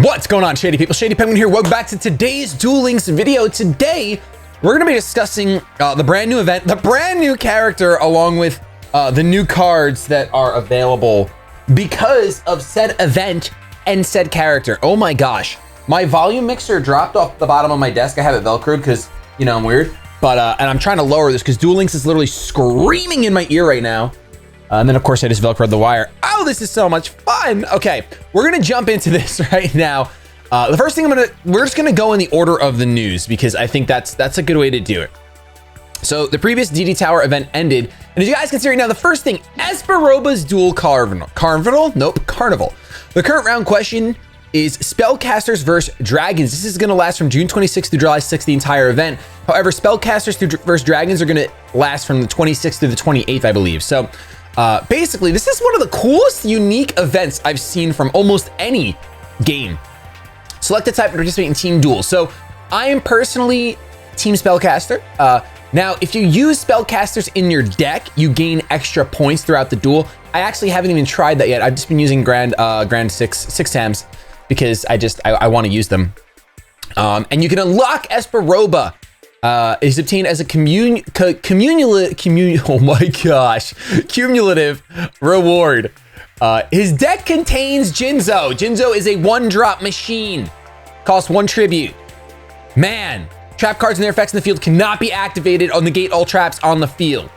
What's going on, Shady people? ShadyPenguinn here. Welcome back to today's Duel Links video. Today, we're going to be discussing the brand new event, the brand new character, along with the new cards that are available because of said event and said character. Oh my gosh. My volume mixer dropped off the bottom of my desk. I have it Velcroed because, you know, I'm weird. But, and I'm trying to lower this because Duel Links is literally screaming in my ear right now. And then, of course, I just Velcroed the wire. Oh, this is so much fun. Okay, we're gonna jump into this right now. The first thing we're just gonna go in the order of the news because I think that's a good way to do it. So the previous DD Tower event ended, and as you guys can see right now, the first thing, Espa Roba's Duel Carnival? Nope, Carnival. The current round question is Spellcasters versus Dragons. This is gonna last from June 26th through July 6th, the entire event. However, Spellcasters versus Dragons are gonna last from the 26th through the 28th, I believe. So basically, this is one of the coolest, unique events I've seen from almost any game. Select a type to participate in team duels. So I am personally team spellcaster. Now, if you use spellcasters in your deck, you gain extra points throughout the duel. I actually haven't even tried that yet. I've just been using Grand six Tams because I want to use them. And you can unlock Espa Roba. Is obtained as a cumulative reward. His deck contains JINZO. JINZO is a 1-drop machine. Costs 1 tribute. Man, trap cards and their effects in the field cannot be activated or negate all traps on the field.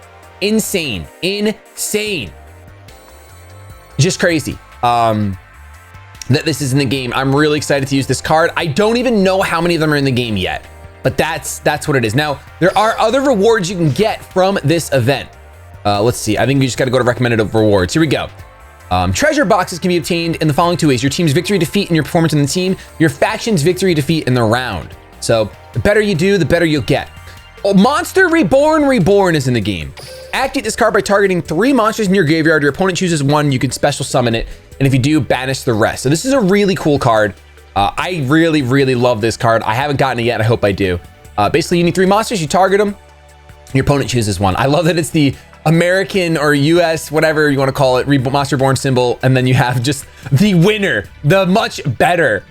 Insane. Insane. Just crazy. That this is in the game. I'm really excited to use this card. I don't even know how many of them are in the game yet. But that's what it is. Now, there are other rewards you can get from this event. Let's see. I think you just got to go to recommended rewards. Here we go. Treasure boxes can be obtained in the following 2 ways. Your team's victory, defeat, and your performance in the team. Your faction's victory, defeat, in the round. So the better you do, the better you'll get. Oh, Monster Reborn is in the game. Activate this card by targeting 3 monsters in your graveyard. Your opponent chooses 1. You can special summon it. And if you do, banish the rest. So this is a really cool card. I really love this card. I haven't gotten it yet. I hope I do. Basically, you need 3 monsters. You target them. Your opponent chooses 1. I love that it's the American or US, whatever you want to call it, Monster Reborn symbol. And then you have just the winner, the much better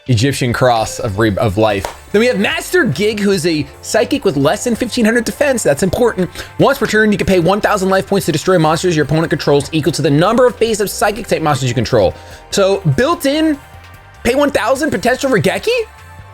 Egyptian cross of life. Then we have Master Gig, who is a psychic with less than 1500 defense. That's important. Once per turn, you can pay 1000 life points to destroy monsters your opponent controls equal to the number of face of psychic type monsters you control. So built in, pay 1000 potential for Geki?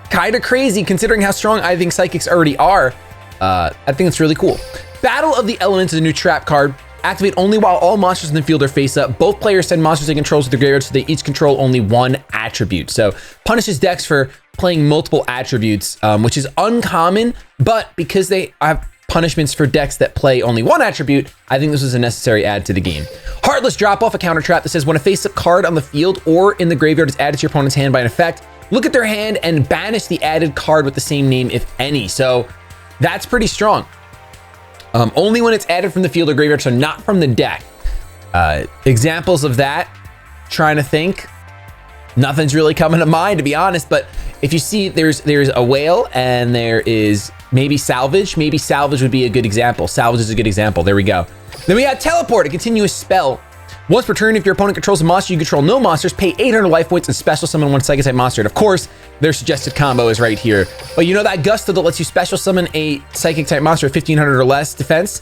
Kind of crazy considering how strong I think psychics already are. I think it's really cool. Battle of the Elements is a new trap card. Activate only while all monsters in the field are face up. Both players send monsters they control to the graveyard so they each control only 1 attribute. So punishes decks for playing multiple attributes, which is uncommon, but because they have punishments for decks that play only 1 attribute, I think this was a necessary add to the game. Heartless Drop Off, a counter trap that says when a face-up card on the field or in the graveyard is added to your opponent's hand by an effect, look at their hand and banish the added card with the same name, if any. So that's pretty strong. Only when it's added from the field or graveyard, so not from the deck. Examples of that, trying to think. Nothing's really coming to mind, to be honest, but if you see there's a whale and there is maybe salvage. Maybe salvage would be a good example. Salvage is a good example. There we go. Then we got teleport, a continuous spell. Once per turn, if your opponent controls a monster, you control no monsters, pay 800 life points and special summon 1 psychic type monster. And of course, their suggested combo is right here. But you know that Gusto that lets you special summon a psychic type monster at 1500 or less defense?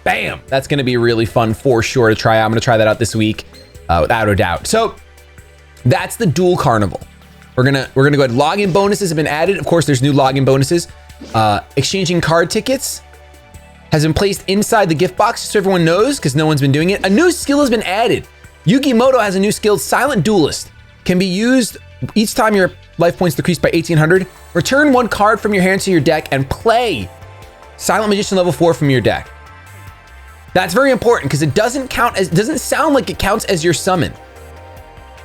Bam! That's gonna be really fun for sure to try out. I'm gonna try that out this week, without a doubt. So that's the Duel Carnival. We're gonna go ahead. Login bonuses have been added. Of course, there's new login bonuses. Exchanging card tickets has been placed inside the gift box so everyone knows because no one's been doing it. A new skill has been added. YuGiOh has a new skill, Silent Duelist. Can be used each time your life points decreased by 1800. Return 1 card from your hand to your deck and play Silent Magician level 4 from your deck. That's very important because it doesn't sound like it counts as your summon.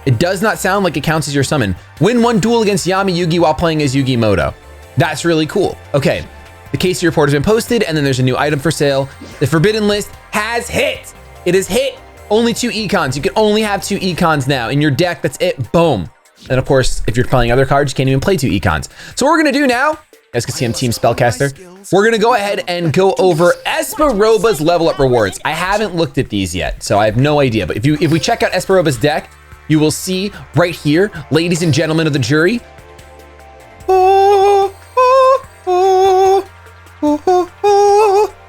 It does not sound like it counts as your summon. Win 1 duel against Yami Yugi while playing as YuGiOh. That's really cool. Okay. The KC report has been posted, and then there's a new item for sale. The Forbidden List has hit. It has hit. Only 2 econs. You can only have 2 econs now in your deck. That's it. Boom. And of course, if you're playing other cards, you can't even play 2 econs. So what we're gonna do now, you guys can see I'm Team Spellcaster. We're gonna go ahead and go over Espa Roba's level up rewards. I haven't looked at these yet, so I have no idea. But if we check out Espa Roba's deck, you will see right here, ladies and gentlemen of the jury.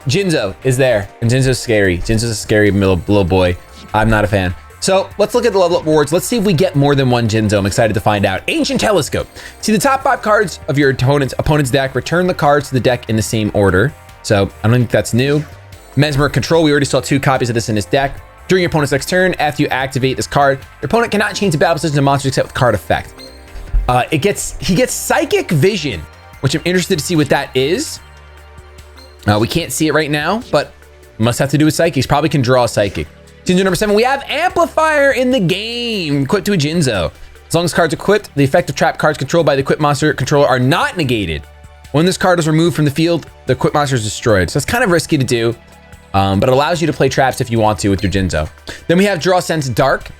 JINZO is there, and JINZO's scary. JINZO's a scary little boy. I'm not a fan. So let's look at the level up rewards. Let's see if we get more than one JINZO. I'm excited to find out. Ancient Telescope. See the top 5 cards of your opponent's deck. Return the cards to the deck in the same order. So I don't think that's new. Mesmer Control. We already saw 2 copies of this in his deck. During your opponent's next turn, after you activate this card, your opponent cannot change the battle position of monsters except with card effect. He gets Psychic Vision, which I'm interested to see what that is. We can't see it right now, but must have to do with Psychics. Probably can draw a Psychic. JINZO number 7, we have Amplifier in the game, equipped to a JINZO. As long as cards equipped, the effect of trap cards controlled by the equipped monster controller are not negated. When this card is removed from the field, the equipped monster is destroyed. So it's kind of risky to do, but it allows you to play traps if you want to with your JINZO. Then we have Draw Sense Dark.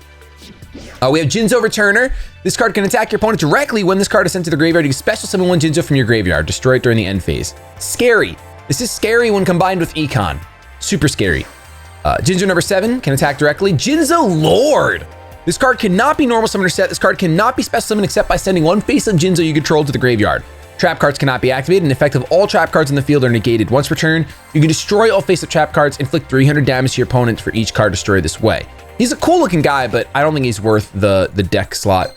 We have JINZO Returner. This card can attack your opponent directly when this card is sent to the graveyard. You can special summon 1 JINZO from your graveyard, destroy it during the end phase. Scary. This is scary when combined with Econ. Super scary. JINZO number 7 can attack directly. JINZO Lord. This card cannot be normal summon or set. This card cannot be special summon except by sending 1 face of JINZO you control to the graveyard. Trap cards cannot be activated, and the effect of all trap cards in the field are negated. Once per turn, you can destroy all face-up trap cards, inflict 300 damage to your opponent for each card destroyed this way. He's a cool looking guy, but I don't think he's worth the deck slot.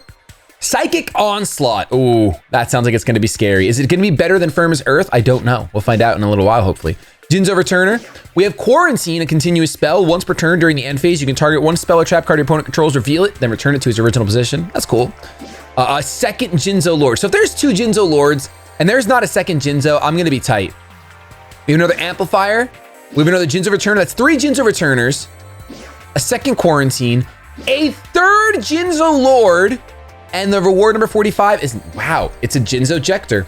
Psychic Onslaught. Ooh, that sounds like it's gonna be scary. Is it gonna be better than Firm as Earth? I don't know. We'll find out in a little while, hopefully. JINZO Returner. We have Quarantine, a continuous spell. Once per turn during the end phase, you can target 1 spell or trap card your opponent controls, reveal it, then return it to its original position. That's cool. A second JINZO Lord. So if there's 2 JINZO Lords and there's not a second JINZO, I'm gonna be tight. We have another Amplifier. We have another JINZO Returner. That's 3 JINZO Returners. A second Quarantine. A third JINZO Lord. And the reward number 45 is, wow, it's a JINZO Jector.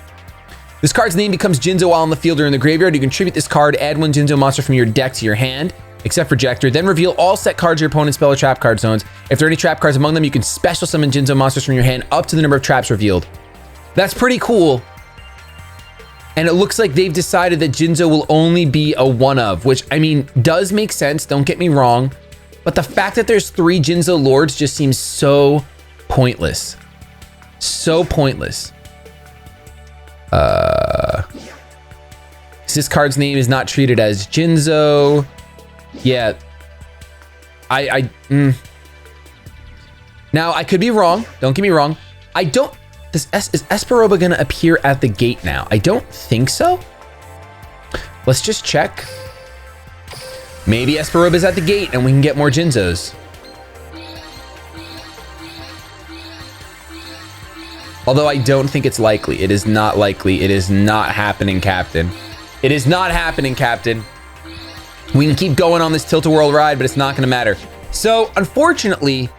This card's name becomes JINZO while in the field or in the graveyard. You contribute this card, add 1 JINZO monster from your deck to your hand, except for Jector, then reveal all set cards your opponent's spell or trap card zones. If there are any trap cards among them, you can special summon JINZO monsters from your hand up to the number of traps revealed. That's pretty cool. And it looks like they've decided that JINZO will only be a one of, which, I mean, does make sense, don't get me wrong. But the fact that there's 3 JINZO Lords just seems so pointless. So pointless. This card's name is not treated as JINZO. Yeah. Now, I could be wrong. Don't get me wrong. Is Espa Roba gonna appear at the gate now? I don't think so. Let's just check. Maybe Espa Roba is at the gate and we can get more JINZOs. Although I don't think it's likely. It is not likely. It is not happening, Captain. It is not happening, Captain. We can keep going on this Tilt-A-Whirl ride, but it's not gonna matter. So, unfortunately,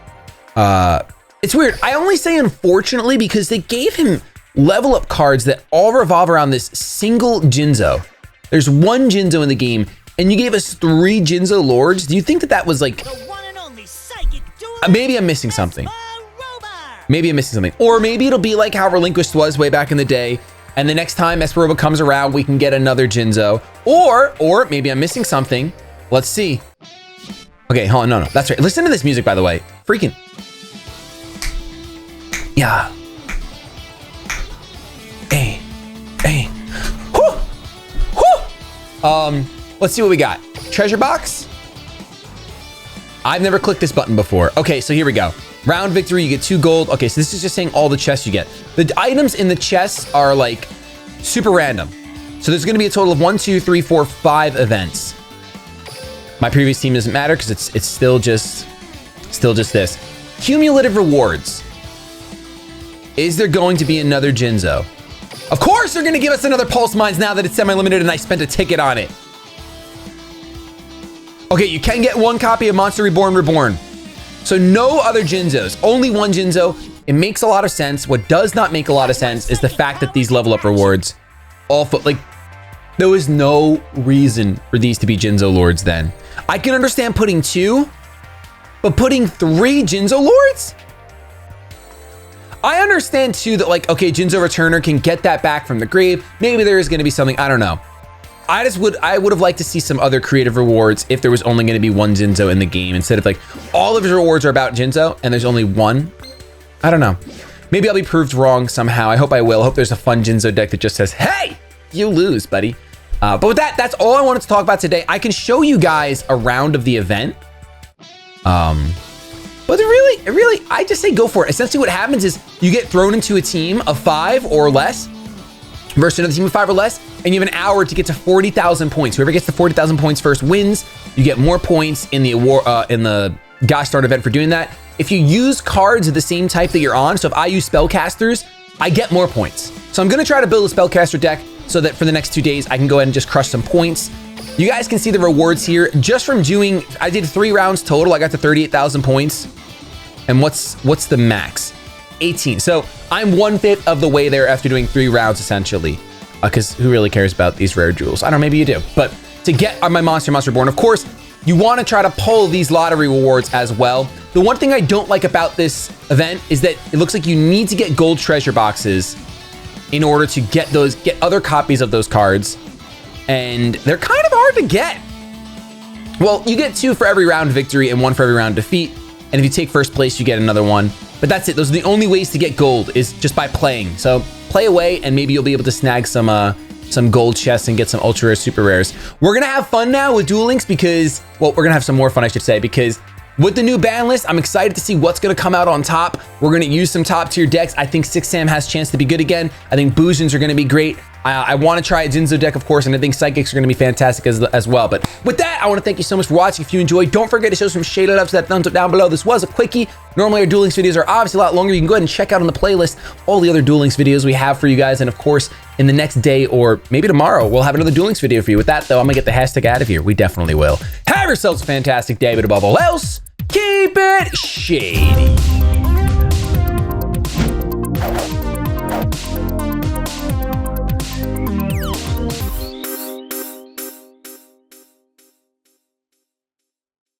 it's weird. I only say unfortunately because they gave him level up cards that all revolve around this single JINZO. There's 1 JINZO in the game, and you gave us 3 JINZO Lords. Do you think that was like... maybe I'm missing something. Maybe I'm missing something. Or maybe it'll be like how Relinquished was way back in the day, and the next time Espa Roba comes around, we can get another JINZO. Or maybe I'm missing something. Let's see. Okay, hold on, no, that's right. Listen to this music, by the way. Freaking... yeah. Hey. Whew. Let's see what we got. Treasure box. I've never clicked this button before. Okay, so here we go. Round victory, you get 2 gold. Okay, so this is just saying all the chests you get. The items in the chests are like super random. So there's gonna be a total of 1, 2, 3, 4, 5 events. My previous team doesn't matter because it's still just this. Cumulative rewards. Is there going to be another JINZO? Of course they're gonna give us another Pulse Mines now that it's semi-limited and I spent a ticket on it. Okay, you can get 1 copy of Monster Reborn. So no other JINZOs, only 1 JINZO. It makes a lot of sense. What does not make a lot of sense is the fact that these level up rewards there was no reason for these to be JINZO Lords then. I can understand putting 2, but putting 3 JINZO Lords? I understand too that like, okay, JINZO Returner can get that back from the grave. Maybe there is gonna be something, I don't know. I would have liked to see some other creative rewards if there was only going to be one Jinzo in the game instead of like all of his rewards are about Jinzo and there's only one. I don't know. Maybe I'll be proved wrong somehow. I hope I will. I hope there's a fun Jinzo deck that just says, hey, you lose, buddy. But with that, that's all I wanted to talk about today. I can show you guys a round of the event. But really, I just say go for it. Essentially what happens is you get thrown into a team of 5 or less versus another team of 5 or less, and you have an hour to get to 40,000 points. Whoever gets to 40,000 points first wins. You get more points in the award, in the Gosh Start event for doing that. If you use cards of the same type that you're on, so if I use spellcasters, I get more points. So I'm gonna try to build a spellcaster deck so that for the next 2 days, I can go ahead and just crush some points. You guys can see the rewards here just from doing, I did 3 rounds total. I got to 38,000 points. And what's the max? 18. So I'm 1/5 of the way there after doing 3 rounds essentially. Because who really cares about these rare jewels? I don't know, maybe you do. But to get on my Monster Reborn, of course, you want to try to pull these lottery rewards as well. The one thing I don't like about this event is that it looks like you need to get gold treasure boxes in order to get other copies of those cards. And they're kind of hard to get. Well, you get 2 for every round victory and 1 for every round defeat. And if you take first place, you get another one. But that's it. Those are the only ways to get gold is just by playing. So play away and maybe you'll be able to snag some gold chests and get some ultra rare, super rares. We're gonna have fun now with Duel Links because, well, we're gonna have some more fun, I should say, because with the new ban list, I'm excited to see what's gonna come out on top. We're gonna use some top tier decks. I think 6-Sam has a chance to be good again. I think Boojins are gonna be great. I wanna try a Jinzo deck, of course, and I think Psychics are gonna be fantastic as well. But with that, I wanna thank you so much for watching. If you enjoyed, don't forget to show some shade love to that thumbs up down below. This was a quickie. Normally our Duel Links videos are obviously a lot longer. You can go ahead and check out on the playlist all the other Duel Links videos we have for you guys. And of course, in the next day or maybe tomorrow, we'll have another Duel Links video for you. With that though, I'm gonna get the hashtag out of here. We definitely will. Have yourselves a fantastic day, but above all else, keep it shady.